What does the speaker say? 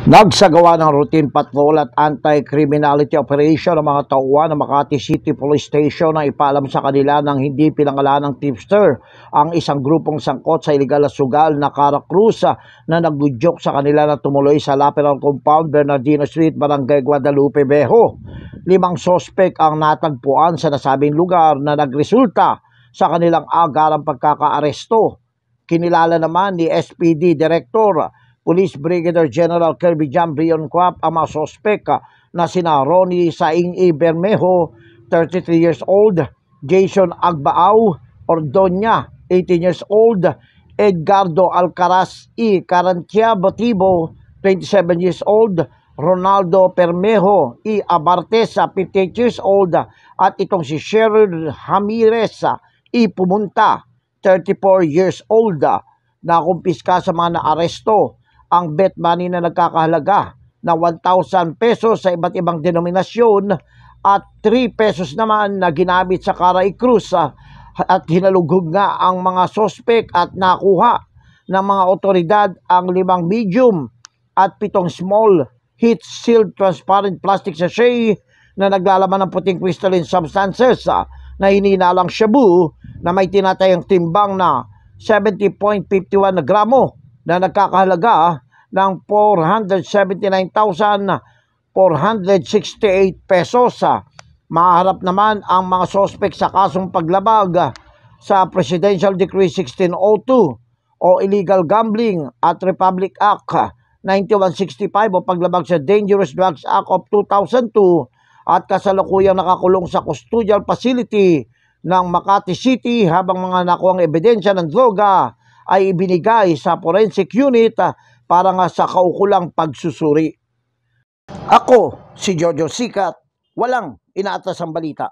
Nagsagawa ng routine patrol at anti-criminality operation ng mga tauhan ng Makati City Police Station na ipaalam sa kanila ng hindi pinangalanang tipster ang isang grupong sangkot sa iligal na sugal na Caracruz na nagbudyok sa kanila na tumuloy sa Laperal Compound, Bernardino Street, Barangay Guadalupe Viejo. 5 sospek ang natagpuan sa nasabing lugar na nagresulta sa kanilang agarang pagkakaaresto. Kinilala naman ni SPD Director Police Brigadier General Kirby Jambrion Quap ang mga sospek na sina Ronnie Saing E. Bermejo, 33 years old, Jason Agbao Ordoña, 18 years old, Edgardo Alcaraz E. Carantia Botibo, 27 years old, Ronaldo Permejo E. Abartes, 58 years old, at itong si Cheryl Ramirez E. Pumunta, 34 years old, na kumpiska sa mga naaresto ang bet money na nagkakahalaga na 1,000 pesos sa iba't ibang denominasyon at 3 pesos naman na ginamit sa Caracruz at hinalugog nga ang mga sospek at nakuha ng mga otoridad ang 5 medium at 7 small heat sealed transparent plastic sachet na naglalaman ng puting crystalline substances na hinihinalang shabu na may tinatayang timbang na 70.51 na gramo na nagkakahalaga ng 479,468 pesos. Maharap naman ang mga sospek sa kasong paglabag sa Presidential Decree 1602 o Illegal Gambling at Republic Act 9165 o paglabag sa Dangerous Drugs Act of 2002 at kasalukuyang nakakulong sa custodial facility ng Makati City habang mga nakuhang ebidensya ng droga ay ibinigay sa forensic unit para nga sa kaukulang pagsusuri. Ako si Jojo Sikat, walang inaatas ang balita.